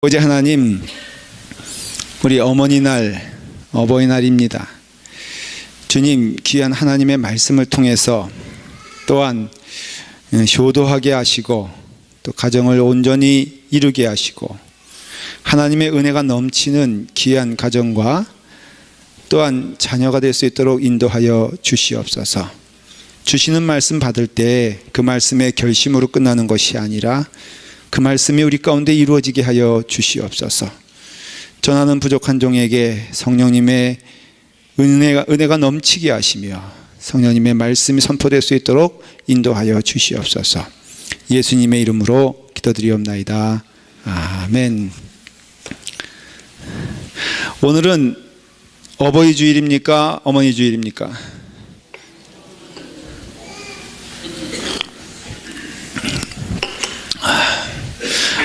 어제 하나님, 우리 어머니 날, 어버이날입니다. 주님, 귀한 하나님의 말씀을 통해서 또한 효도하게 하시고 또 가정을 온전히 이루게 하시고 하나님의 은혜가 넘치는 귀한 가정과 또한 자녀가 될 수 있도록 인도하여 주시옵소서. 주시는 말씀 받을 때 그 말씀의 결심으로 끝나는 것이 아니라 그 말씀이 우리 가운데 이루어지게 하여 주시옵소서. 전하는 부족한 종에게 성령님의 은혜가 넘치게 하시며 성령님의 말씀이 선포될 수 있도록 인도하여 주시옵소서. 예수님의 이름으로 기도드리옵나이다. 아멘. 오늘은 어버이 주일입니까? 어머니 주일입니까?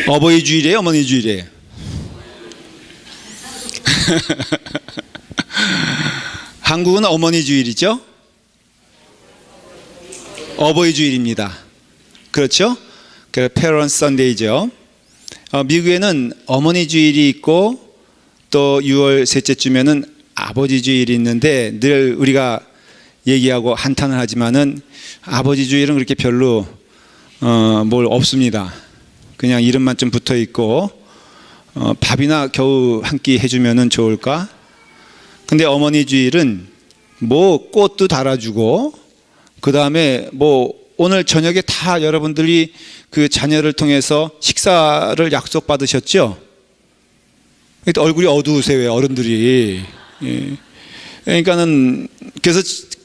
어버이 주일이에요? 어머니 주일이에요? 한국은 어머니 주일이죠? 어버이 주일입니다. 그렇죠? 그래서 Parents Sunday죠. 미국에는 어머니 주일이 있고 또 6월 셋째 주면은 아버지 주일이 있는데 늘 우리가 얘기하고 한탄을 하지만은 아버지 주일은 그렇게 별로 뭘 없습니다. 그냥 이름만 좀 붙어 있고 밥이나 겨우 한 끼 해주면은 좋을까? 근데 어머니 주일은 뭐 꽃도 달아주고 그 다음에 뭐 오늘 저녁에 다 여러분들이 그 자녀를 통해서 식사를 약속 받으셨죠? 얼굴이 어두우세요, 어른들이. 예. 그러니까는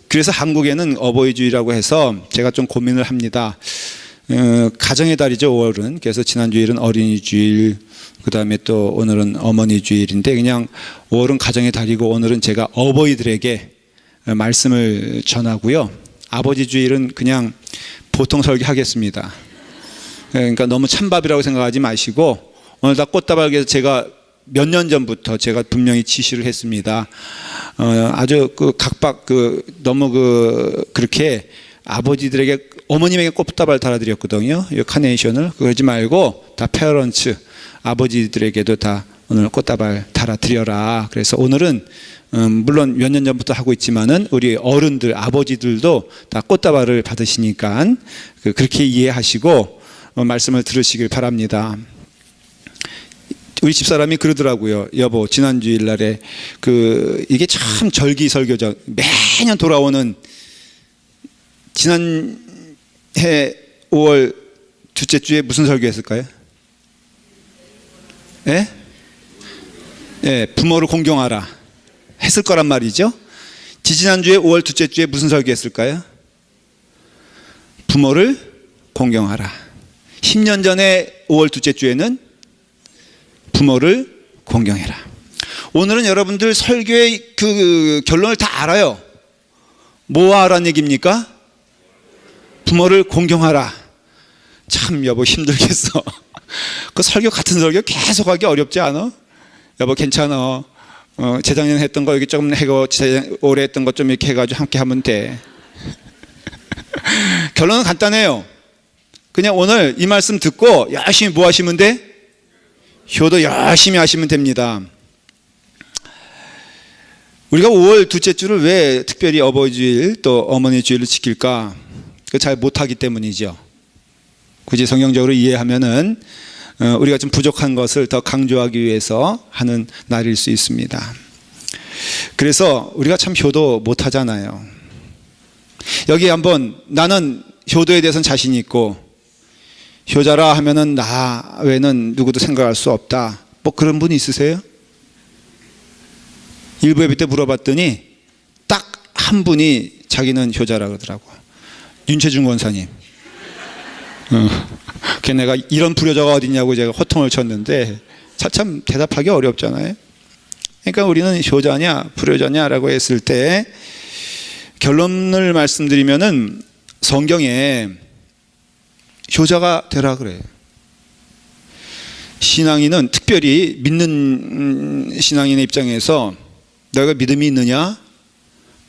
그래서 한국에는 어버이 주일이라고 해서 제가 좀 고민을 합니다. 가정의 달이죠, 5월은. 그래서 지난 주일은 어린이 주일, 그 다음에 또 오늘은 어머니 주일인데 그냥 5월은 가정의 달이고 오늘은 제가 어버이들에게 말씀을 전하고요. 아버지 주일은 그냥 보통 설교하겠습니다. 그러니까 너무 찬밥이라고 생각하지 마시고 오늘 다 꽃다발에서 제가 몇 년 전부터 제가 분명히 지시를 했습니다. 아주 너무 그렇게 아버지들에게 어머님에게 꽃다발 달아드렸거든요. 이 카네이션을. 그러지 말고 다 페어런츠 아버지들에게도 다 오늘 꽃다발 달아드려라. 그래서 오늘은 물론 몇 년 전부터 하고 있지만은 우리 어른들 아버지들도 다 꽃다발을 받으시니까 그렇게 이해하시고 말씀을 들으시길 바랍니다. 우리 집사람이 그러더라고요. 여보, 지난 주일날에 이게 참 절기설교죠. 매년 돌아오는 지난해 5월 둘째 주에 무슨 설교했을까요? 예? 예, 부모를 공경하라 했을 거란 말이죠. 지지난주에 5월 둘째 주에 무슨 설교했을까요? 부모를 공경하라. 10년 전에 5월 둘째 주에는 부모를 공경해라. 오늘은 여러분들 설교의 그 결론을 다 알아요. 뭐 하라는 얘기입니까? 부모를 공경하라. 참 여보 힘들겠어. 그 설교 같은 설교 계속하기 어렵지 않아? 여보 괜찮아. 재작년에 했던 거 여기 조금 해고 올해 했던 것 좀 이렇게 해가지고 함께 하면 돼. 결론은 간단해요. 그냥 오늘 이 말씀 듣고 열심히 뭐 하시면 돼? 효도 열심히 하시면 됩니다. 우리가 5월 둘째 주를 왜 특별히 어버이 주일 또 어머니 주일을 지킬까? 잘 못하기 때문이죠. 굳이 성경적으로 이해하면은 우리가 좀 부족한 것을 더 강조하기 위해서 하는 날일 수 있습니다. 그래서 우리가 참 효도 못하잖아요. 여기 한번 나는 효도에 대해서는 자신 있고 효자라 하면은 나 외에는 누구도 생각할 수 없다. 뭐 그런 분 있으세요? 일부 예배 때 물어봤더니 딱 한 분이 자기는 효자라 그러더라고. 윤채중 권사님. 걔네가 이런 불효자가 어딨냐고 제가 호통을 쳤는데 참 대답하기 어렵잖아요. 그러니까 우리는 효자냐 불효자냐라고 했을 때 결론을 말씀드리면은 성경에 효자가 되라 그래요. 신앙인은 특별히 믿는 신앙인의 입장에서 너가 믿음이 있느냐?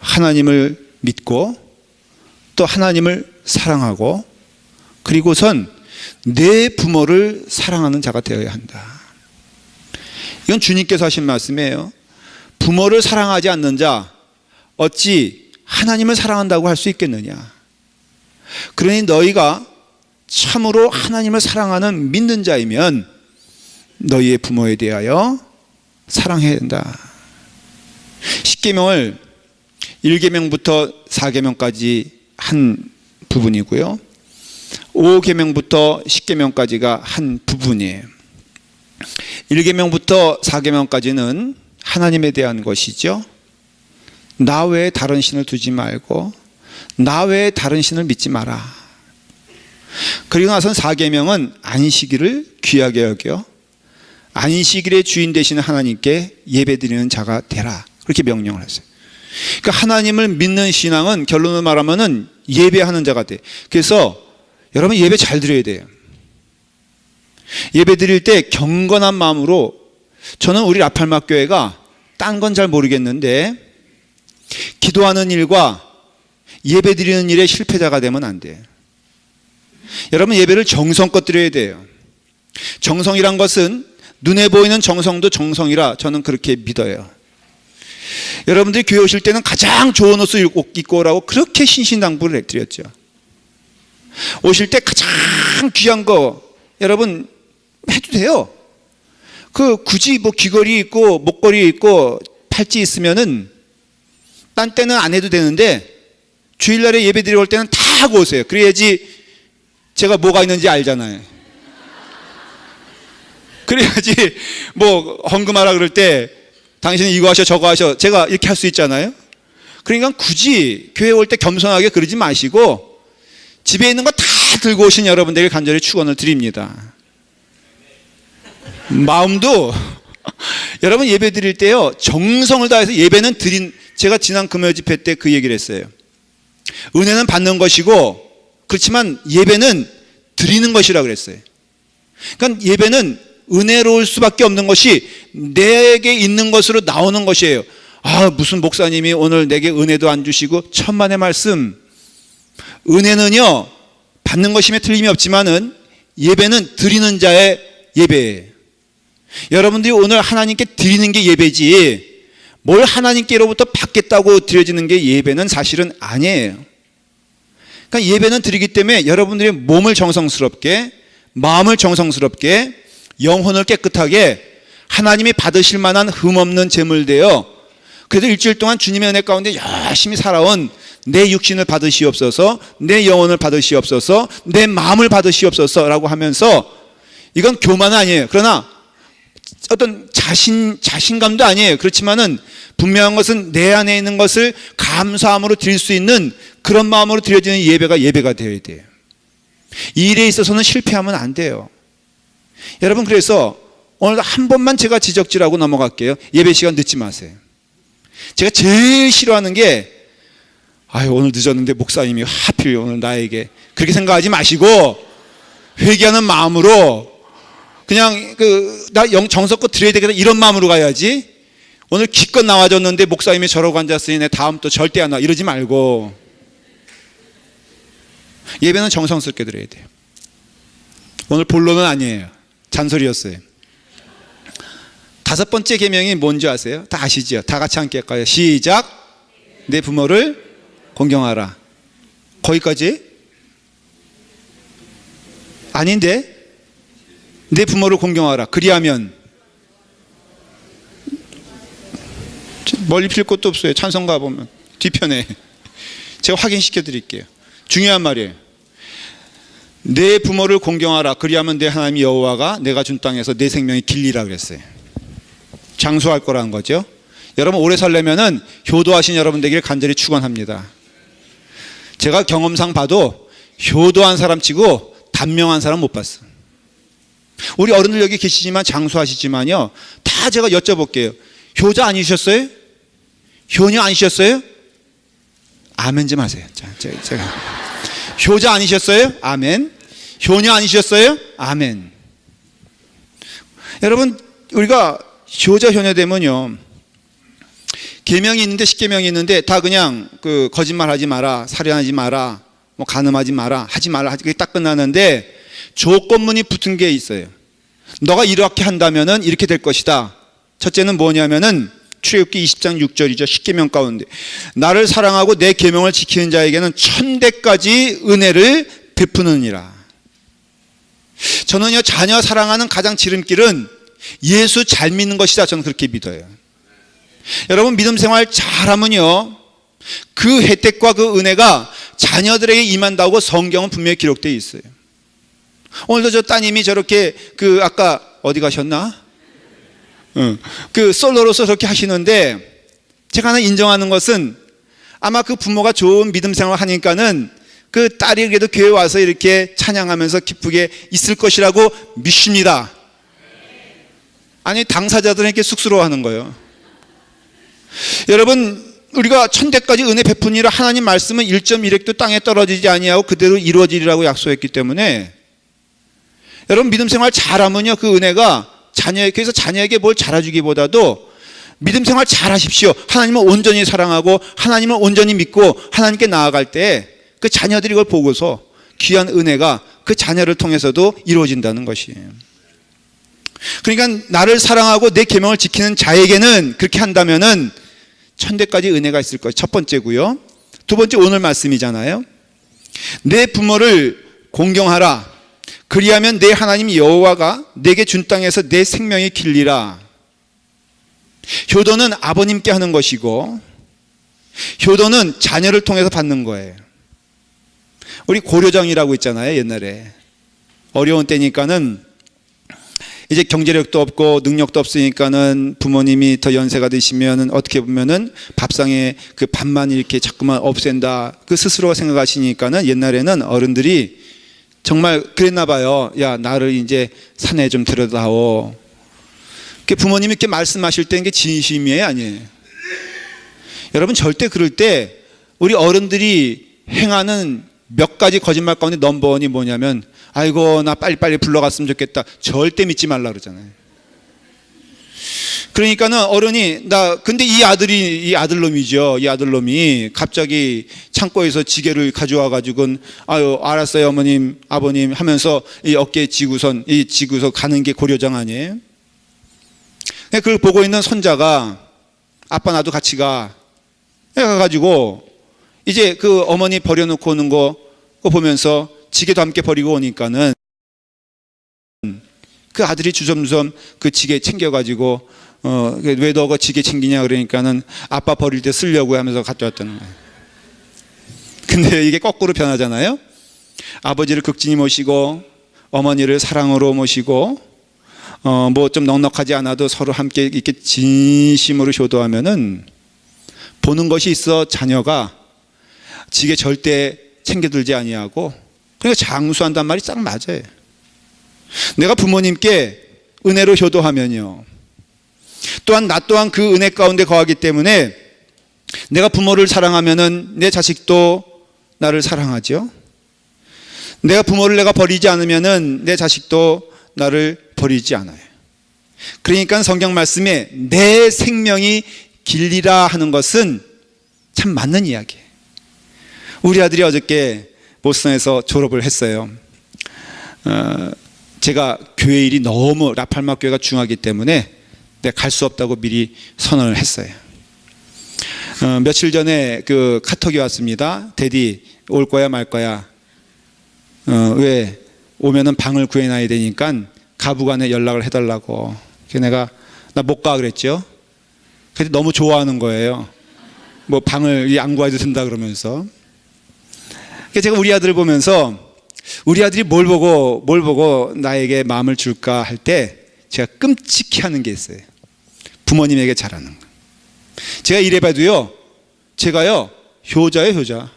하나님을 믿고 또 하나님을 사랑하고 그리고선 내 부모를 사랑하는 자가 되어야 한다. 이건 주님께서 하신 말씀이에요. 부모를 사랑하지 않는 자 어찌 하나님을 사랑한다고 할 수 있겠느냐. 그러니 너희가 참으로 하나님을 사랑하는 믿는 자이면 너희의 부모에 대하여 사랑해야 된다. 10계명을 1계명부터 4계명까지 한 부분이고요, 5계명부터 10계명까지가 한 부분이에요. 1계명부터 4계명까지는 하나님에 대한 것이죠. 나 외에 다른 신을 두지 말고 나 외에 다른 신을 믿지 마라. 그리고 나선 4계명은 안식일을 귀하게 여겨 안식일의 주인 되시는 하나님께 예배드리는 자가 되라, 그렇게 명령을 했어요. 그러니까 하나님을 믿는 신앙은 결론을 말하면은 예배하는 자가 돼. 그래서 여러분 예배 잘 드려야 돼요. 예배 드릴 때 경건한 마음으로, 저는 우리 라팔막 교회가 딴 건 잘 모르겠는데 기도하는 일과 예배 드리는 일에 실패자가 되면 안 돼요. 여러분 예배를 정성껏 드려야 돼요. 정성이란 것은 눈에 보이는 정성도 정성이라 저는 그렇게 믿어요. 여러분들이 교회 오실 때는 가장 좋은 옷을 입고 오라고 그렇게 신신당부를 드렸죠. 오실 때 가장 귀한 거 여러분 해도 돼요. 굳이 뭐 귀걸이 있고 목걸이 있고 팔찌 있으면은 딴 때는 안 해도 되는데 주일날에 예배 드리러 올 때는 다 하고 오세요. 그래야지 제가 뭐가 있는지 알잖아요. 그래야지 뭐 헌금하라 그럴 때 당신은 이거 하셔 저거 하셔 제가 이렇게 할 수 있잖아요. 그러니까 굳이 교회 올 때 겸손하게 그러지 마시고 집에 있는 거 다 들고 오신 여러분들에게 간절히 축원을 드립니다. 마음도 여러분 예배 드릴 때요 정성을 다해서 예배는 제가 지난 금요 집회 때 그 얘기를 했어요. 은혜는 받는 것이고 그렇지만 예배는 드리는 것이라 그랬어요. 그러니까 예배는 은혜로울 수밖에 없는 것이 내게 있는 것으로 나오는 것이에요. 아, 무슨 목사님이 오늘 내게 은혜도 안 주시고 천만의 말씀. 은혜는요 받는 것임에 틀림이 없지만은 예배는 드리는 자의 예배예요. 여러분들이 오늘 하나님께 드리는 게 예배지 뭘 하나님께로부터 받겠다고 드려지는 게 예배는 사실은 아니에요. 그러니까 예배는 드리기 때문에 여러분들의 몸을 정성스럽게, 마음을 정성스럽게, 영혼을 깨끗하게 하나님이 받으실 만한 흠없는 제물 되어 그래도 일주일 동안 주님의 은혜 가운데 열심히 살아온 내 육신을 받으시옵소서, 내 영혼을 받으시옵소서, 내 마음을 받으시옵소서라고 하면서, 이건 교만은 아니에요. 그러나 어떤 자신감도 아니에요. 그렇지만은 분명한 것은 내 안에 있는 것을 감사함으로 드릴 수 있는 그런 마음으로 드려지는 예배가 되어야 돼요. 이 일에 있어서는 실패하면 안 돼요. 여러분, 그래서 오늘 한 번만 제가 지적질하고 넘어갈게요. 예배 시간 늦지 마세요. 제가 제일 싫어하는 게 오늘 늦었는데 목사님이 하필 오늘 나에게, 그렇게 생각하지 마시고 회개하는 마음으로 그냥 나 정성껏 드려야 되겠다 이런 마음으로 가야지. 오늘 기껏 나와줬는데 목사님이 저러고 앉았으니 내 다음 또 절대 안 와 이러지 말고 예배는 정성스럽게 드려야 돼요. 오늘 본론은 아니에요. 잔소리였어요. 5번째 계명이 뭔지 아세요? 다 아시죠? 다 같이 함께 할까요? 시작. 내 부모를 공경하라. 거기까지? 아닌데? 내 부모를 공경하라. 그리하면 멀리 필 곳도 없어요. 찬송가 보면 뒤편에 제가 확인시켜 드릴게요. 중요한 말이에요. 내 부모를 공경하라. 그리하면 내 하나님 여호와가 내가 준 땅에서 내 생명이 길리라 그랬어요. 장수할 거라는 거죠. 여러분 오래 살려면은 효도하신 여러분들에게 간절히 축원합니다. 제가 경험상 봐도 효도한 사람 치고 단명한 사람 못 봤어. 우리 어른들 여기 계시지만 장수하시지만요, 다 제가 여쭤볼게요. 효자 아니셨어요? 효녀 아니셨어요? 아멘 좀 하세요. 자, 제가 효자 아니셨어요? 아멘. 효녀 아니셨어요? 아멘. 여러분, 우리가 효자 효녀 되면요, 계명이 있는데 10계명이 있는데 다 그냥 거짓말하지 마라, 살인하지 마라, 뭐 간음하지 마라, 하지 말라, 그게 딱 끝나는데 조건문이 붙은 게 있어요. 너가 이렇게 한다면은 이렇게 될 것이다. 첫째는 뭐냐면은 출애굽기 20장 6절이죠. 십계명 가운데 나를 사랑하고 내 계명을 지키는 자에게는 천대까지 은혜를 베푸느니라. 저는요, 자녀 사랑하는 가장 지름길은 예수 잘 믿는 것이다. 저는 그렇게 믿어요. 여러분, 믿음 생활 잘하면요, 그 혜택과 그 은혜가 자녀들에게 임한다고 성경은 분명히 기록되어 있어요. 오늘도 저 따님이 저렇게 아까 어디 가셨나? 솔로로서 그렇게 하시는데, 제가 하나 인정하는 것은 아마 그 부모가 좋은 믿음 생활을 하니까는 그 딸이 그래도 교회 와서 이렇게 찬양하면서 기쁘게 있을 것이라고 믿습니다. 아니, 당사자들은 이렇게 쑥스러워하는 거예요. 여러분, 우리가 천대까지 은혜 베푸니라 하나님 말씀은 1.1획도 땅에 떨어지지 아니하고 그대로 이루어지리라고 약속했기 때문에 여러분, 믿음 생활 잘하면요, 그 은혜가 그래서 자녀에게 뭘 잘해주기보다도 믿음 생활 잘하십시오. 하나님을 온전히 사랑하고 하나님을 온전히 믿고 하나님께 나아갈 때 그 자녀들이 그걸 보고서 귀한 은혜가 그 자녀를 통해서도 이루어진다는 것이에요. 그러니까 나를 사랑하고 내 계명을 지키는 자에게는 그렇게 한다면은 천대까지 은혜가 있을 것이 첫 번째고요. 두 번째, 오늘 말씀이잖아요. 내 부모를 공경하라. 그리하면 내 하나님 여호와가 내게 준 땅에서 내 생명이 길리라. 효도는 아버님께 하는 것이고 효도는 자녀를 통해서 받는 거예요. 우리 고려정이라고 있잖아요. 옛날에 어려운 때니까는 이제 경제력도 없고 능력도 없으니까는 부모님이 더 연세가 되시면은 어떻게 보면은 밥상에 그 밥만 이렇게 자꾸만 없앤다, 그 스스로가 생각하시니까는 옛날에는 어른들이 정말 그랬나 봐요. 야, 나를 이제 산에 좀 데려다오. 부모님이 이렇게 말씀하실 때 이게 진심이에요, 아니에요? 여러분, 절대 그럴 때 우리 어른들이 행하는 몇 가지 거짓말 가운데 넘버원이 뭐냐면, 아이고, 나 빨리빨리 불러갔으면 좋겠다. 절대 믿지 말라 그러잖아요. 그러니까는 어른이, 근데 이 아들놈이죠. 이 아들놈이 갑자기 창고에서 지게를 가져와가지고, 아유, 알았어요, 어머님, 아버님 하면서 이 어깨에 지고서 가는 게 고려장 아니에요? 그걸 보고 있는 손자가, 아빠 나도 같이 가. 해가지고, 이제 그 어머니 버려놓고 오는 거 보면서 지게도 함께 버리고 오니까는 그 아들이 주섬주섬 그 지게 챙겨가지고 왜 너 그 지게 챙기냐 그러니까는 아빠 버릴 때 쓰려고 하면서 가져왔다는 거예요. 근데 이게 거꾸로 변하잖아요. 아버지를 극진히 모시고 어머니를 사랑으로 모시고 뭐 좀 넉넉하지 않아도 서로 함께 이렇게 진심으로 효도하면은 보는 것이 있어 자녀가 지게 절대 챙겨들지 아니하고, 그러니까 장수한단 말이 딱 맞아요. 내가 부모님께 은혜로 효도하면요, 또한 나 또한 그 은혜 가운데 거하기 때문에 내가 부모를 사랑하면은 내 자식도 나를 사랑하죠. 내가 부모를 버리지 않으면은 내 자식도 나를 버리지 않아요. 그러니까 성경 말씀에 내 생명이 길리라 하는 것은 참 맞는 이야기예요. 우리 아들이 어저께 보스턴에서 졸업을 했어요. 제가 교회 일이 너무 라팔마 교회가 중요하기 때문에 내가 갈 수 없다고 미리 선언을 했어요. 며칠 전에 그 카톡이 왔습니다. 데디 올 거야 말 거야. 왜 오면은 방을 구해놔야 되니까 가부간에 연락을 해달라고. 그래서 내가 나 못 가 그랬죠. 근데 너무 좋아하는 거예요. 뭐 방을 안 구해도 된다 그러면서. 제가 우리 아들을 보면서 우리 아들이 뭘 보고 나에게 마음을 줄까 할 때 제가 끔찍히 하는 게 있어요. 부모님에게 잘하는 거. 제가 이래봐도요, 제가요 효자예요, 효자.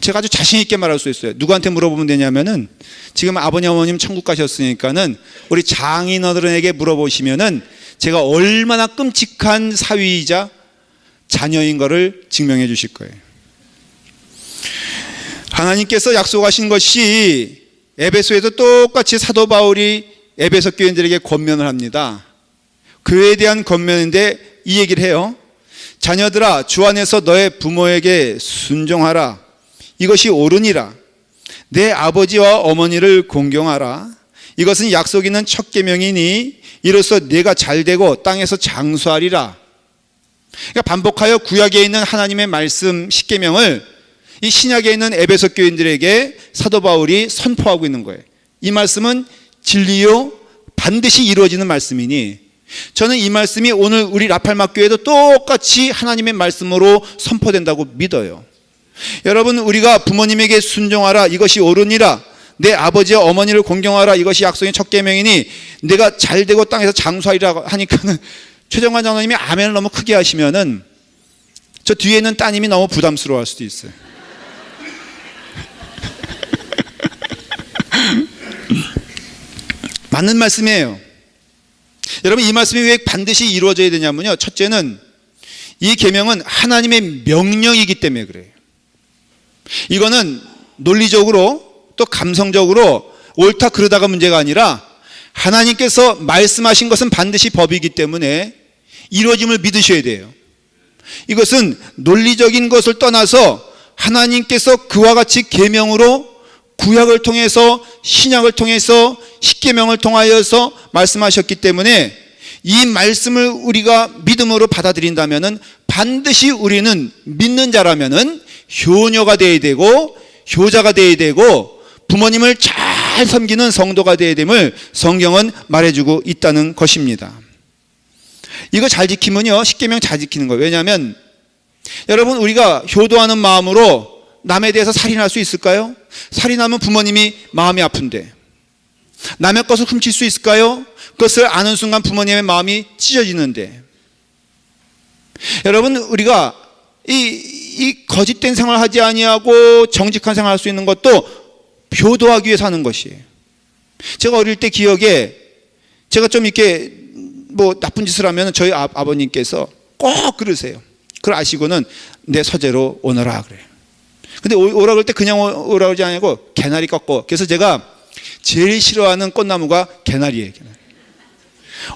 제가 아주 자신 있게 말할 수 있어요. 누구한테 물어보면 되냐면은 지금 아버님 어머님 천국 가셨으니까는 우리 장인어른에게 물어보시면은 제가 얼마나 끔찍한 사위이자 자녀인 거를 증명해 주실 거예요. 하나님께서 약속하신 것이 에베소에도 똑같이 사도 바울이 에베소 교인들에게 권면을 합니다. 교회에 대한 권면인데 이 얘기를 해요. 자녀들아, 주 안에서 너의 부모에게 순종하라. 이것이 옳으니라. 내 아버지와 어머니를 공경하라. 이것은 약속 있는 첫 계명이니 이로써 내가 잘되고 땅에서 장수하리라. 그러니까 반복하여 구약에 있는 하나님의 말씀 10계명을 이 신약에 있는 에베소 교인들에게 사도 바울이 선포하고 있는 거예요. 이 말씀은 진리요 반드시 이루어지는 말씀이니 저는 이 말씀이 오늘 우리 라팔막 교회도 똑같이 하나님의 말씀으로 선포된다고 믿어요. 여러분, 우리가 부모님에게 순종하라 이것이 옳으니라, 내 아버지와 어머니를 공경하라 이것이 약속의 첫 계명이니 내가 잘되고 땅에서 장수하리라 하니까는 최정관 장로님이 아멘을 너무 크게 하시면은 저 뒤에 있는 따님이 너무 부담스러워할 수도 있어요. 맞는 말씀이에요. 여러분, 이 말씀이 왜 반드시 이루어져야 되냐면요, 첫째는 이 계명은 하나님의 명령이기 때문에 그래요. 이거는 논리적으로 또 감성적으로 옳다 그르다가 문제가 아니라 하나님께서 말씀하신 것은 반드시 법이기 때문에 이루어짐을 믿으셔야 돼요. 이것은 논리적인 것을 떠나서 하나님께서 그와 같이 계명으로 구약을 통해서 신약을 통해서 십계명을 통하여서 말씀하셨기 때문에 이 말씀을 우리가 믿음으로 받아들인다면은 반드시 우리는 믿는 자라면은 효녀가 되어야 되고 효자가 되어야 되고 부모님을 잘 섬기는 성도가 되어야 됨을 성경은 말해주고 있다는 것입니다. 이거 잘 지키면요, 십계명 잘 지키는 거예요. 왜냐하면 여러분, 우리가 효도하는 마음으로 남에 대해서 살인할 수 있을까요? 살인하면 부모님이 마음이 아픈데 남의 것을 훔칠 수 있을까요? 그것을 아는 순간 부모님의 마음이 찢어지는데. 여러분, 우리가 이 거짓된 생활을 하지 아니하고 정직한 생활을 할 수 있는 것도 효도하기 위해 사는 것이에요. 제가 어릴 때 기억에 제가 좀 이렇게 뭐 나쁜 짓을 하면 저희 아버님께서 꼭 그러세요. 그걸 아시고는 내 서재로 오너라 그래요. 근데 오라 그럴 때 그냥 오라 그러지 아니고 개나리 꺾고. 그래서 제가 제일 싫어하는 꽃나무가 개나리예요. 개나리.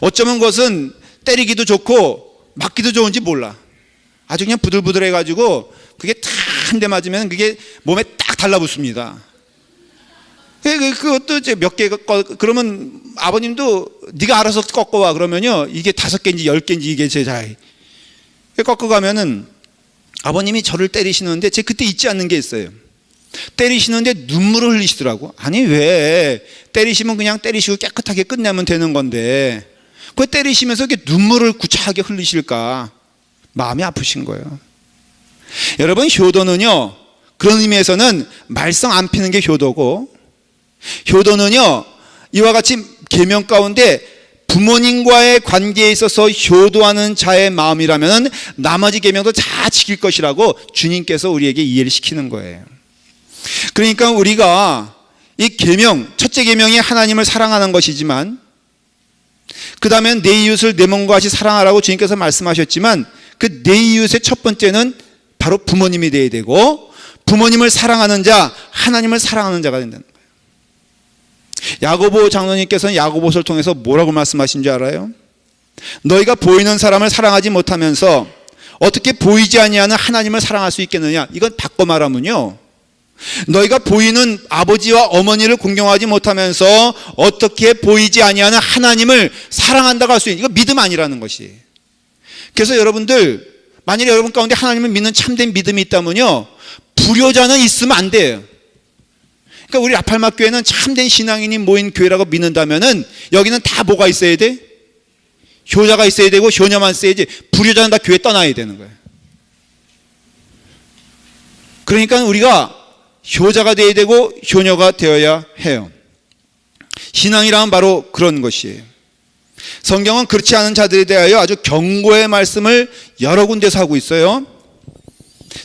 어쩌면 그것은 때리기도 좋고 맞기도 좋은지 몰라. 아주 그냥 부들부들해 가지고 그게 탁 한 대 맞으면 그게 몸에 딱 달라붙습니다. 그것도 이제 몇 개 그러면 아버님도 네가 알아서 꺾어와 그러면요, 이게 5개인지 10개인지 이게 제 자이 꺾어가면은 아버님이 저를 때리시는데 제가 그때 잊지 않는 게 있어요. 때리시는데 눈물을 흘리시더라고. 아니, 왜 때리시면 그냥 때리시고 깨끗하게 끝내면 되는 건데 그 때리시면서 이렇게 눈물을 구차하게 흘리실까? 마음이 아프신 거예요. 여러분, 효도는요, 그런 의미에서는 말썽 안 피는 게 효도고, 효도는요 이와 같이 계명 가운데 부모님과의 관계에 있어서 효도하는 자의 마음이라면 나머지 계명도 다 지킬 것이라고 주님께서 우리에게 이해를 시키는 거예요. 그러니까 우리가 이 계명, 첫째 계명이 하나님을 사랑하는 것이지만 그 다음엔 내 이웃을 내 몸과 같이 사랑하라고 주님께서 말씀하셨지만 그 내 이웃의 첫 번째는 바로 부모님이 되어야 되고, 부모님을 사랑하는 자, 하나님을 사랑하는 자가 된다는 거예요. 야고보 장로님께서는 야고보서를 통해서 뭐라고 말씀하신 줄 알아요? 너희가 보이는 사람을 사랑하지 못하면서 어떻게 보이지 아니하는 하나님을 사랑할 수 있겠느냐? 이건 바꿔 말하면요, 너희가 보이는 아버지와 어머니를 공경하지 못하면서 어떻게 보이지 아니하는 하나님을 사랑한다고 할 수 있는, 이거 믿음 아니라는 것이. 그래서 여러분들, 만일에 여러분 가운데 하나님을 믿는 참된 믿음이 있다면요, 불효자는 있으면 안 돼요. 그러니까 우리 라팔막 교회는 참된 신앙인이 모인 교회라고 믿는다면은 여기는 다 뭐가 있어야 돼? 효자가 있어야 되고 효녀만 있어야지. 불효자는 다 교회 떠나야 되는 거예요. 그러니까 우리가 효자가 되어야 되고 효녀가 되어야 해요. 신앙이란 바로 그런 것이에요. 성경은 그렇지 않은 자들에 대하여 아주 경고의 말씀을 여러 군데서 하고 있어요.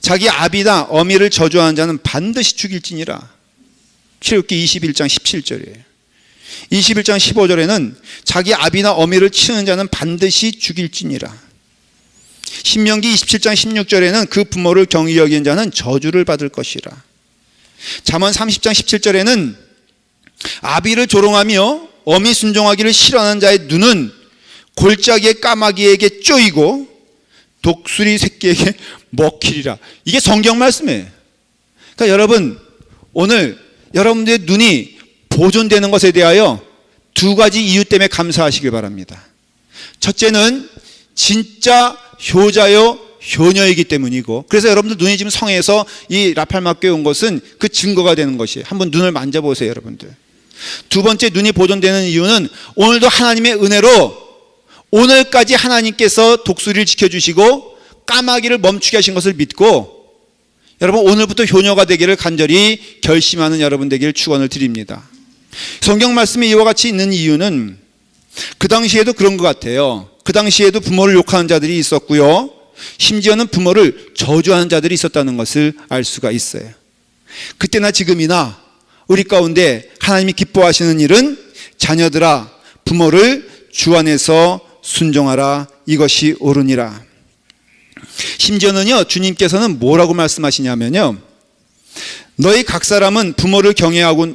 자기 아비나 어미를 저주하는 자는 반드시 죽일지니라. 출애굽기 21장 17절이에요. 21장 15절에는 자기 아비나 어미를 치는 자는 반드시 죽일지니라. 신명기 27장 16절에는 그 부모를 경히 여긴 자는 저주를 받을 것이라. 잠언 30장 17절에는 아비를 조롱하며 어미 순종하기를 싫어하는 자의 눈은 골짜기의 까마귀에게 쪼이고 독수리 새끼에게 먹히리라. 이게 성경 말씀이에요. 그러니까 여러분, 오늘 여러분들의 눈이 보존되는 것에 대하여 두 가지 이유 때문에 감사하시길 바랍니다. 첫째는 진짜 효자요 효녀이기 때문이고, 그래서 여러분들 눈이 지금 성에서 이 라팔마교에 온 것은 그 증거가 되는 것이에요. 한번 눈을 만져보세요, 여러분들. 두 번째, 눈이 보존되는 이유는 오늘도 하나님의 은혜로 오늘까지 하나님께서 독수리를 지켜주시고 까마귀를 멈추게 하신 것을 믿고, 여러분 오늘부터 효녀가 되기를 간절히 결심하는 여러분 되기를 축원을 드립니다. 성경 말씀이 이와 같이 있는 이유는 그 당시에도 그런 것 같아요. 그 당시에도 부모를 욕하는 자들이 있었고요, 심지어는 부모를 저주하는 자들이 있었다는 것을 알 수가 있어요. 그때나 지금이나 우리 가운데 하나님이 기뻐하시는 일은 자녀들아 부모를 주 안에서 순종하라, 이것이 옳으니라. 심지어는요, 주님께서는 뭐라고 말씀하시냐면요, 너희 각 사람은 부모를 경외하고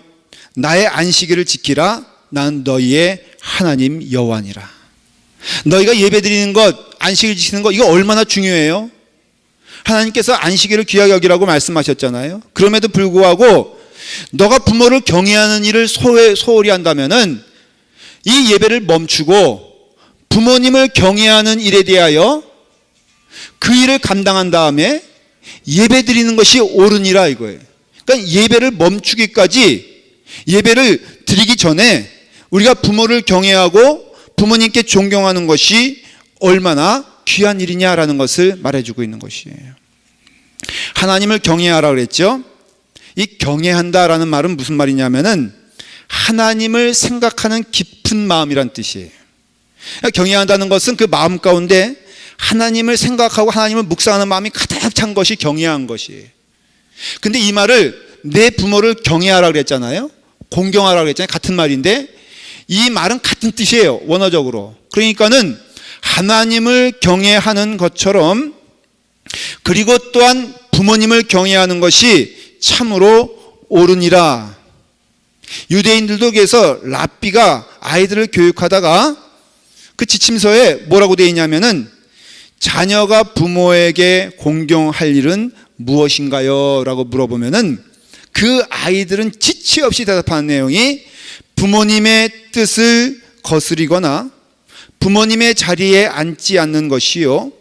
나의 안식일을 지키라. 난 너희의 하나님 여호와니라. 너희가 예배드리는 것, 안식일 지키는 것, 이거 얼마나 중요해요? 하나님께서 안식일을 귀하게 여기라고 말씀하셨잖아요. 그럼에도 불구하고 너가 부모를 경외하는 일을 소홀히 한다면은 이 예배를 멈추고 부모님을 경외하는 일에 대하여 그 일을 감당한 다음에 예배 드리는 것이 옳으니라 이거예요. 그러니까 예배를 멈추기까지, 예배를 드리기 전에 우리가 부모를 경외하고 부모님께 존경하는 것이 얼마나 귀한 일이냐라는 것을 말해주고 있는 것이에요. 하나님을 경외하라 그랬죠. 이 경외한다라는 말은 무슨 말이냐면은 하나님을 생각하는 깊은 마음이란 뜻이에요. 경외한다는 것은 그 마음 가운데 하나님을 생각하고 하나님을 묵상하는 마음이 가득 찬 것이 경외한 것이에요. 근데 이 말을 내 부모를 경외하라 그랬잖아요. 공경하라 그랬잖아요. 같은 말인데 이 말은 같은 뜻이에요, 원어적으로. 그러니까는 하나님을 경외하는 것처럼, 그리고 또한 부모님을 경외하는 것이 참으로 옳으니라. 유대인들도 그래서 랍비가 아이들을 교육하다가 그 지침서에 뭐라고 되어 있냐면은 자녀가 부모에게 공경할 일은 무엇인가요? 라고 물어보면은 그 아이들은 지체 없이 대답하는 내용이 부모님의 뜻을 거스리거나 부모님의 자리에 앉지 않는 것이요,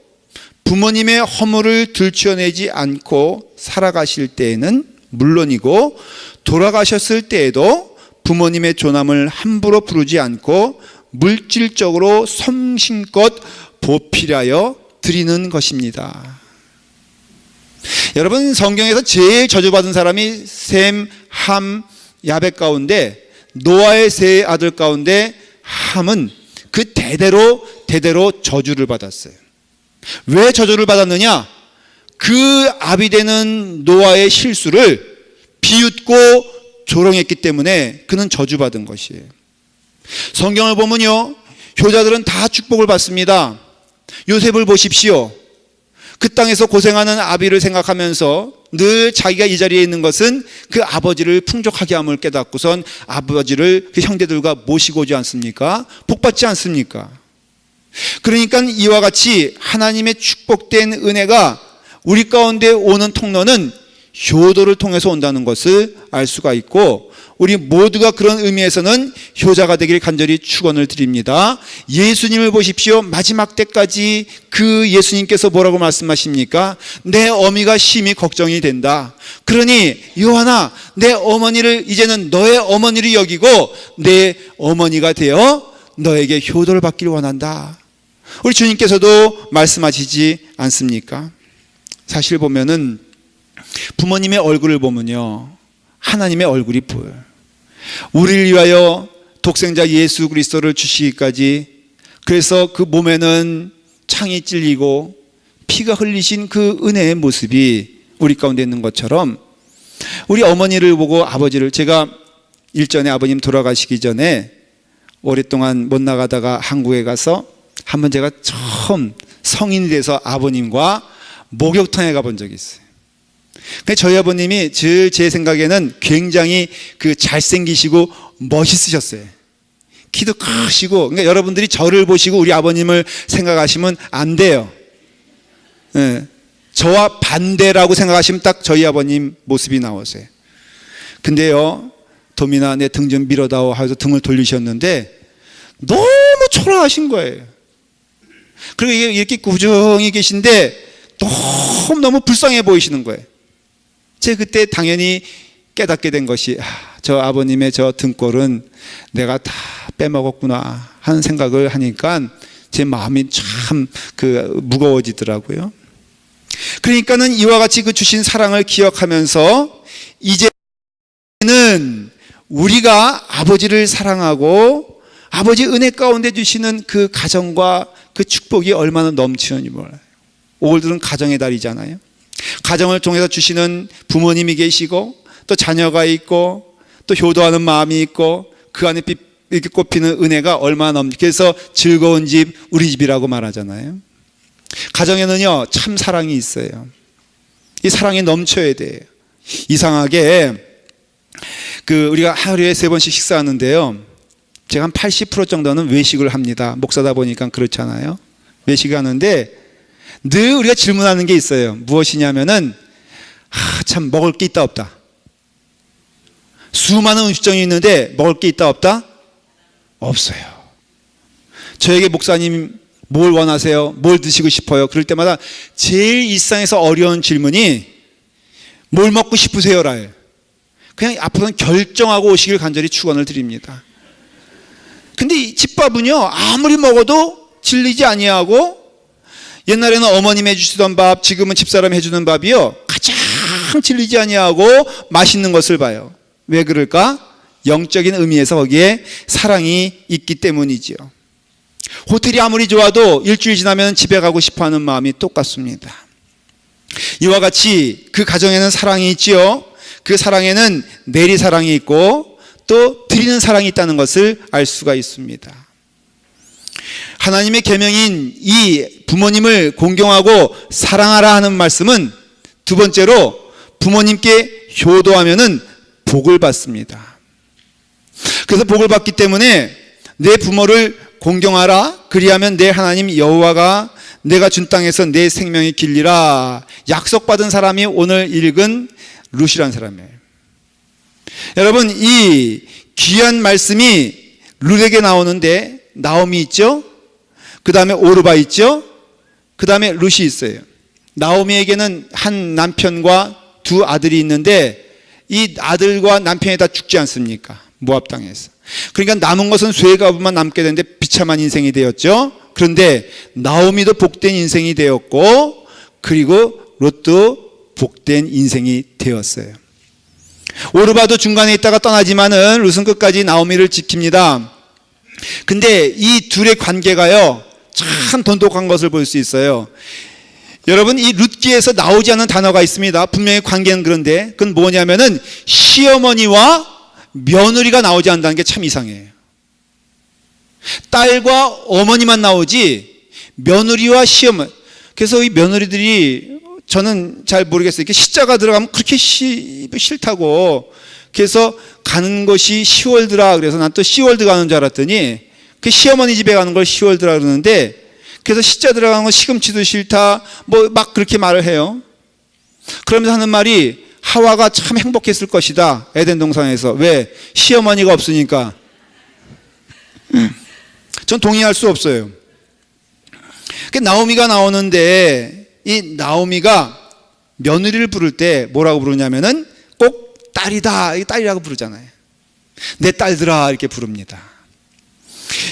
부모님의 허물을 들춰내지 않고 살아가실 때에는 물론이고 돌아가셨을 때에도 부모님의 존함을 함부로 부르지 않고 물질적으로 성심껏 보필하여 드리는 것입니다. 여러분, 성경에서 제일 저주받은 사람이 셈, 함, 야벳 가운데 노아의 세 아들 가운데 함은 그 대대로 저주를 받았어요. 왜 저주를 받았느냐? 그 아비되는 노아의 실수를 비웃고 조롱했기 때문에 그는 저주받은 것이에요. 성경을 보면요, 효자들은 다 축복을 받습니다. 요셉을 보십시오. 그 땅에서 고생하는 아비를 생각하면서 늘 자기가 이 자리에 있는 것은 그 아버지를 풍족하게 함을 깨닫고선 아버지를 그 형제들과 모시고 오지 않습니까? 복받지 않습니까? 그러니까 이와 같이 하나님의 축복된 은혜가 우리 가운데 오는 통로는 효도를 통해서 온다는 것을 알 수가 있고, 우리 모두가 그런 의미에서는 효자가 되기를 간절히 축원을 드립니다. 예수님을 보십시오. 마지막 때까지 그 예수님께서 뭐라고 말씀하십니까? 내 어미가 심히 걱정이 된다. 그러니 요한아, 내 어머니를 이제는 너의 어머니를 여기고 내 어머니가 되어 너에게 효도를 받기를 원한다. 우리 주님께서도 말씀하시지 않습니까? 사실 보면은 부모님의 얼굴을 보면요, 하나님의 얼굴이 보여요. 우리를 위하여 독생자 예수 그리스도를 주시기까지, 그래서 그 몸에는 창이 찔리고 피가 흘리신 그 은혜의 모습이 우리 가운데 있는 것처럼, 우리 어머니를 보고 아버지를, 제가 일전에 아버님 돌아가시기 전에 오랫동안 못 나가다가 한국에 가서 한번 제가 처음 성인이 돼서 아버님과 목욕탕에 가본 적이 있어요. 저희 아버님이 제 생각에는 굉장히 그 잘생기시고 멋있으셨어요. 키도 크시고. 그러니까 여러분들이 저를 보시고 우리 아버님을 생각하시면 안 돼요. 네. 저와 반대라고 생각하시면 딱 저희 아버님 모습이 나오세요. 근데요, 도민아 내 등 좀 밀어다오 하면서 등을 돌리셨는데 너무 초라하신 거예요. 그리고 이렇게 꾸준히 계신데 너무 불쌍해 보이시는 거예요. 제가 그때 당연히 깨닫게 된 것이 저 아버님의 저 등골은 내가 다 빼먹었구나 하는 생각을 하니까 제 마음이 참 무거워지더라고요. 그러니까는 이와 같이 그 주신 사랑을 기억하면서 이제는 우리가 아버지를 사랑하고 아버지 은혜 가운데 주시는 그 가정과 그 축복이 얼마나 넘치는지 몰라요. 5월들은 가정의 달이잖아요. 가정을 통해서 주시는 부모님이 계시고 또 자녀가 있고 또 효도하는 마음이 있고 그 안에 이렇게 꼽히는 은혜가 얼마나 넘치. 그래서 즐거운 집 우리 집이라고 말하잖아요. 가정에는요 참 사랑이 있어요. 이 사랑이 넘쳐야 돼요. 이상하게 우리가 하루에 3번씩 식사하는데요, 제가 한 80% 정도는 외식을 합니다. 목사다 보니까 그렇잖아요. 외식을 하는데 늘 우리가 질문하는 게 있어요. 무엇이냐면은 참 먹을 게 있다 없다. 수많은 음식점이 있는데 먹을 게 있다 없다? 없어요. 저에게 목사님 뭘 원하세요? 뭘 드시고 싶어요? 그럴 때마다 제일 일상에서 어려운 질문이 뭘 먹고 싶으세요라요. 그냥 앞으로는 결정하고 오시길 간절히 축원을 드립니다. 근데 이 집밥은요 아무리 먹어도 질리지 아니하고, 옛날에는 어머님이 해주시던 밥, 지금은 집사람이 해주는 밥이요 가장 질리지 아니하고 맛있는 것을 봐요. 왜 그럴까? 영적인 의미에서 거기에 사랑이 있기 때문이지요. 호텔이 아무리 좋아도 일주일 지나면 집에 가고 싶어하는 마음이 똑같습니다. 이와 같이 그 가정에는 사랑이 있지요. 그 사랑에는 내리사랑이 있고 또 드리는 사랑이 있다는 것을 알 수가 있습니다. 하나님의 계명인 이 부모님을 공경하고 사랑하라 하는 말씀은 두 번째로 부모님께 효도하면은 복을 받습니다. 그래서 복을 받기 때문에 내 부모를 공경하라. 그리하면 내 하나님 여호와가 내가 준 땅에서 내 생명이 길리라. 약속받은 사람이 오늘 읽은 룻이라는 사람이에요. 여러분, 이 귀한 말씀이 룻에게 나오는데 나오미 있죠? 그 다음에 오르바 있죠? 그 다음에 룻이 있어요. 나오미에게는 한 남편과 두 아들이 있는데 이 아들과 남편이 다 죽지 않습니까? 모압 땅에서. 그러니까 남은 것은 쇠가부만 남게 되는데 비참한 인생이 되었죠. 그런데 나오미도 복된 인생이 되었고 그리고 롯도 복된 인생이 되었어요. 오르바도 중간에 있다가 떠나지만은 룻은 끝까지 나오미를 지킵니다. 근데 이 둘의 관계가요 참 돈독한 것을 볼 수 있어요. 여러분, 이 룻기에서 나오지 않는 단어가 있습니다. 분명히 관계는 그런데 그건 뭐냐면은 시어머니와 며느리가 나오지 않는다는 게 참 이상해요. 딸과 어머니만 나오지 며느리와 시어머니. 그래서 이 며느리들이 저는 잘 모르겠어요. 이렇게 시자가 들어가면 그렇게 싫다고. 그래서 가는 것이 시월드라. 그래서 난 또 시월드 가는 줄 알았더니 그 시어머니 집에 가는 걸 시월드라 그러는데, 그래서 시자 들어가는 건 시금치도 싫다. 뭐 막 그렇게 말을 해요. 그러면서 하는 말이 하와가 참 행복했을 것이다. 에덴 동산에서. 왜? 시어머니가 없으니까. 전 동의할 수 없어요. 나오미가 나오는데 이 나오미가 며느리를 부를 때 뭐라고 부르냐면은 꼭 딸이다. 딸이라고 부르잖아요. 내 딸들아 이렇게 부릅니다.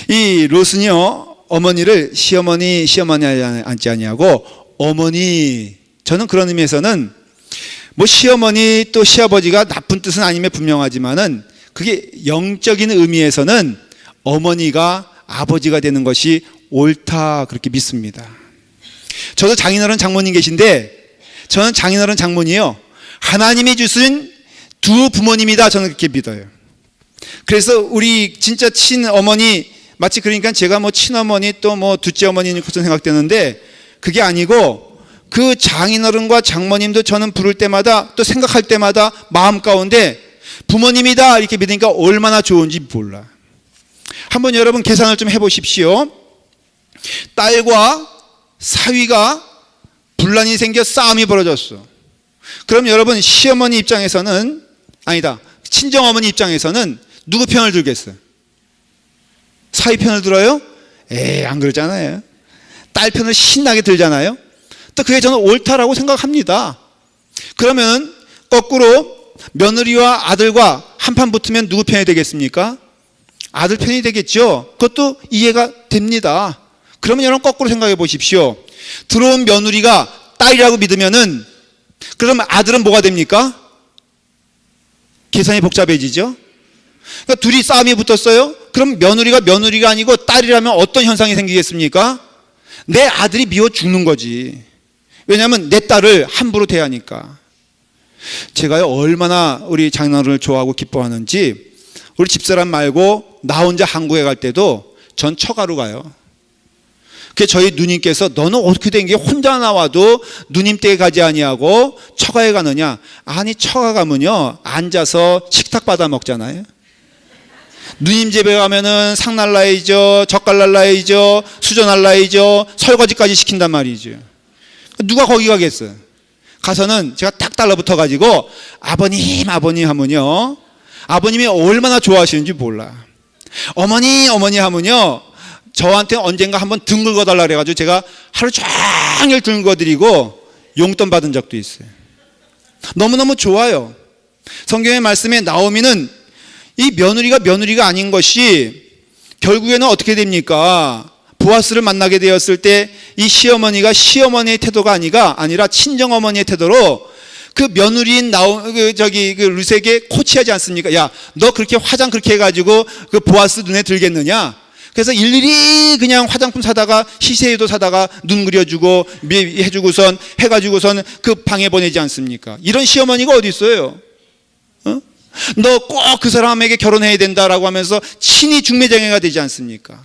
이 롯은요 어머니를 시어머니 앉지 아니하고 어머니. 저는 그런 의미에서는 뭐 시어머니 또 시아버지가 나쁜 뜻은 아님에 분명하지만은 그게 영적인 의미에서는 어머니가 아버지가 되는 것이 옳다 그렇게 믿습니다. 저도 장인어른 장모님 계신데 저는 장인어른 장모님이요 하나님이 주신 두 부모님이다 저는 그렇게 믿어요. 그래서 우리 진짜 친어머니 마치 그러니까 제가 뭐 친어머니 또 뭐 둘째 어머니인 것처럼 생각되는데 그게 아니고 그 장인어른과 장모님도 저는 부를 때마다 또 생각할 때마다 마음 가운데 부모님이다 이렇게 믿으니까 얼마나 좋은지 몰라. 한번 여러분 계산을 좀 해보십시오. 딸과 사위가 분란이 생겨 싸움이 벌어졌어. 그럼 여러분 시어머니 입장에서는 아니다. 친정어머니 입장에서는 누구 편을 들겠어요? 사위 편을 들어요? 안 그러잖아요. 딸 편을 신나게 들잖아요. 또 그게 저는 옳다라고 생각합니다. 그러면 거꾸로 며느리와 아들과 한판 붙으면 누구 편이 되겠습니까? 아들 편이 되겠죠. 그것도 이해가 됩니다. 그러면 여러분 거꾸로 생각해 보십시오. 들어온 며느리가 딸이라고 믿으면은 그러면 아들은 뭐가 됩니까? 계산이 복잡해지죠. 그러니까 둘이 싸움이 붙었어요. 그럼 며느리가 아니고 딸이라면 어떤 현상이 생기겠습니까? 내 아들이 미워 죽는 거지. 왜냐하면 내 딸을 함부로 대하니까. 제가요 얼마나 우리 장인어른을 좋아하고 기뻐하는지 우리 집사람 말고 나 혼자 한국에 갈 때도 전 처가로 가요. 그 저희 누님께서 너는 어떻게 된 게 혼자 나와도 누님 댁에 가지 아니하고 처가에 가느냐? 아니 처가 가면요 앉아서 식탁 받아 먹잖아요. 누님 집에 가면은 상 날라야죠, 젓갈 날라야죠, 수저 날라야죠, 설거지까지 시킨단 말이죠. 누가 거기 가겠어요? 가서는 제가 딱 달라붙어 가지고 아버님 하면요 아버님이 얼마나 좋아하시는지 몰라. 어머니 하면요 저한테 언젠가 한번 등 긁어달라 그래가지고 제가 하루 종일 등 긁어드리고 용돈 받은 적도 있어요. 너무너무 좋아요. 성경의 말씀에 나오미는 이 며느리가 아닌 것이 결국에는 어떻게 됩니까? 보아스를 만나게 되었을 때 이 시어머니가 시어머니의 태도가 아니라 친정어머니의 태도로 그 며느리인 르색에 코치하지 않습니까? 야, 너 그렇게 화장 그렇게 해가지고 그 보아스 눈에 들겠느냐? 그래서 일일이 그냥 화장품 사다가 시세에도 사다가 눈 그려주고 해주고선 해가지고선 그 방에 보내지 않습니까? 이런 시어머니가 어디 있어요? 너 꼭 그 사람에게 결혼해야 된다라고 하면서 친히 중매장애가 되지 않습니까?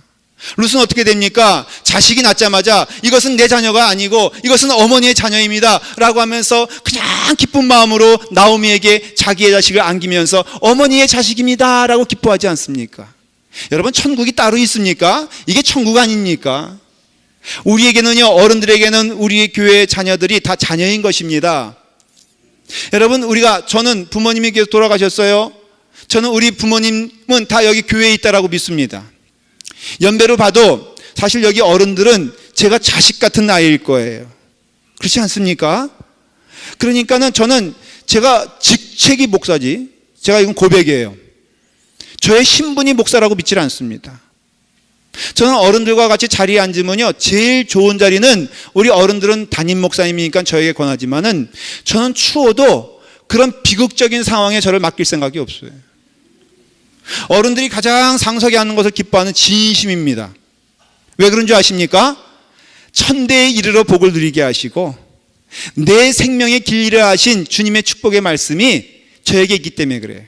룻은 어떻게 됩니까? 자식이 낳자마자 이것은 내 자녀가 아니고 이것은 어머니의 자녀입니다 라고 하면서 그냥 기쁜 마음으로 나오미에게 자기의 자식을 안기면서 어머니의 자식입니다 라고 기뻐하지 않습니까? 여러분 천국이 따로 있습니까? 이게 천국 아닙니까? 우리에게는요 어른들에게는 우리의 교회 자녀들이 다 자녀인 것입니다. 여러분 저는 부모님께서 돌아가셨어요. 저는 우리 부모님은 다 여기 교회에 있다라고 믿습니다. 연배로 봐도 사실 여기 어른들은 제가 자식 같은 나이일 거예요. 그렇지 않습니까? 그러니까는 저는 제가 직책이 목사지, 제가 이건 고백이에요. 저의 신분이 목사라고 믿질 않습니다. 저는 어른들과 같이 자리에 앉으면요 제일 좋은 자리는 우리 어른들은 담임 목사님이니까 저에게 권하지만은 저는 추워도 그런 비극적인 상황에 저를 맡길 생각이 없어요. 어른들이 가장 상석에 앉는 것을 기뻐하는 진심입니다. 왜 그런 줄 아십니까? 천대에 이르러 복을 누리게 하시고 내 생명의 길이라 하신 주님의 축복의 말씀이 저에게 있기 때문에 그래요.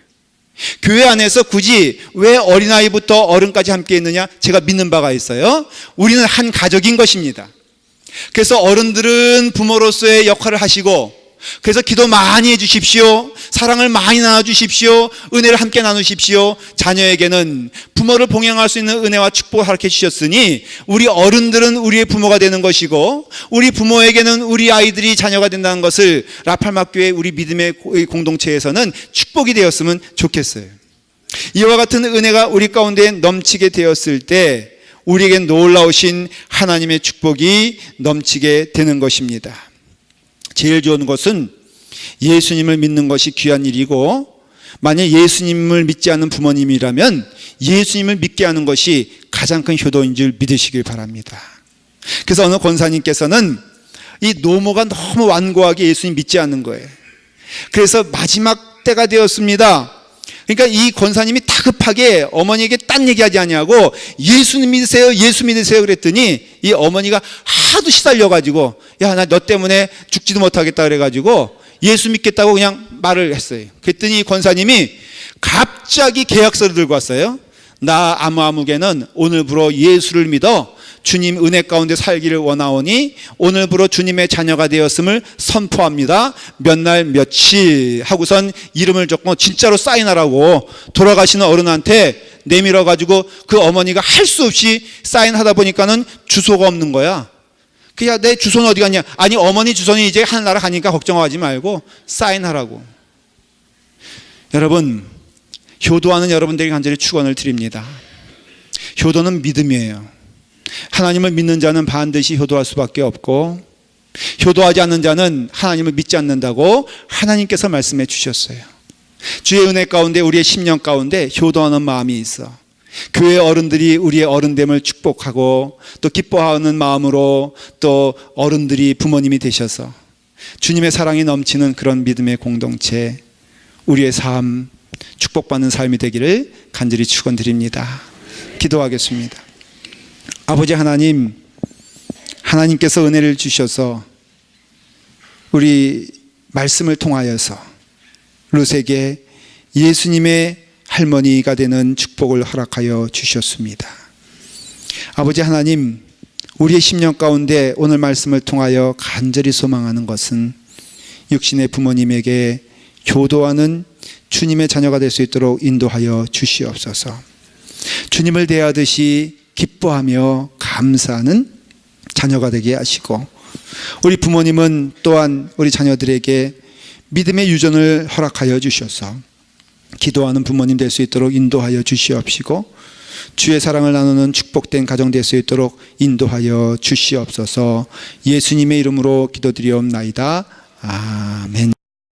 교회 안에서 굳이 왜 어린아이부터 어른까지 함께 있느냐? 제가 믿는 바가 있어요. 우리는 한 가족인 것입니다. 그래서 어른들은 부모로서의 역할을 하시고 그래서 기도 많이 해주십시오. 사랑을 많이 나눠주십시오. 은혜를 함께 나누십시오. 자녀에게는 부모를 봉양할 수 있는 은혜와 축복을 허락해 주셨으니 우리 어른들은 우리의 부모가 되는 것이고 우리 부모에게는 우리 아이들이 자녀가 된다는 것을 라팔마교회 우리 믿음의 공동체에서는 축복이 되었으면 좋겠어요. 이와 같은 은혜가 우리 가운데 넘치게 되었을 때 우리에게 놀라우신 하나님의 축복이 넘치게 되는 것입니다. 제일 좋은 것은 예수님을 믿는 것이 귀한 일이고 만약 예수님을 믿지 않는 부모님이라면 예수님을 믿게 하는 것이 가장 큰 효도인 줄 믿으시길 바랍니다. 그래서 어느 권사님께서는 이 노모가 너무 완고하게 예수님 믿지 않는 거예요. 그래서 마지막 때가 되었습니다. 그러니까 이 권사님이 다급하게 어머니에게 딴 얘기하지 아니하고 예수님 믿으세요, 예수 믿으세요 그랬더니 이 어머니가 하도 시달려가지고 야, 나 너 때문에 죽지도 못하겠다 그래가지고 예수 믿겠다고 그냥 말을 했어요. 그랬더니 이 권사님이 갑자기 계약서를 들고 왔어요. 나 아무개는 오늘부로 예수를 믿어 주님 은혜 가운데 살기를 원하오니 오늘부로 주님의 자녀가 되었음을 선포합니다. 몇 날 며칠 하고선 이름을 적고 진짜로 사인하라고 돌아가시는 어른한테 내밀어 가지고 그 어머니가 할 수 없이 사인하다 보니까는 주소가 없는 거야. 그야 내 주소는 어디 갔냐? 아니 어머니 주소는 이제 하늘나라 가니까 걱정하지 말고 사인하라고. 여러분 효도하는 여러분들에게 간절히 축원을 드립니다. 효도는 믿음이에요. 하나님을 믿는 자는 반드시 효도할 수밖에 없고, 효도하지 않는 자는 하나님을 믿지 않는다고 하나님께서 말씀해 주셨어요. 주의 은혜 가운데, 우리의 심령 가운데 효도하는 마음이 있어. 교회 어른들이 우리의 어른됨을 축복하고 또 기뻐하는 마음으로 또 어른들이 부모님이 되셔서 주님의 사랑이 넘치는 그런 믿음의 공동체, 우리의 삶, 축복받는 삶이 되기를 간절히 축원드립니다. 기도하겠습니다. 아버지 하나님, 하나님께서 은혜를 주셔서 우리 말씀을 통하여서 룻에게 예수님의 할머니가 되는 축복을 허락하여 주셨습니다. 아버지 하나님, 우리의 심령 가운데 오늘 말씀을 통하여 간절히 소망하는 것은 육신의 부모님에게 효도하는 주님의 자녀가 될 수 있도록 인도하여 주시옵소서. 주님을 대하듯이 기뻐하며 감사하는 자녀가 되게 하시고, 우리 부모님은 또한 우리 자녀들에게 믿음의 유전을 허락하여 주셔서 기도하는 부모님 될 수 있도록 인도하여 주시옵시고, 주의 사랑을 나누는 축복된 가정 될 수 있도록 인도하여 주시옵소서. 예수님의 이름으로 기도드리옵나이다. 아멘.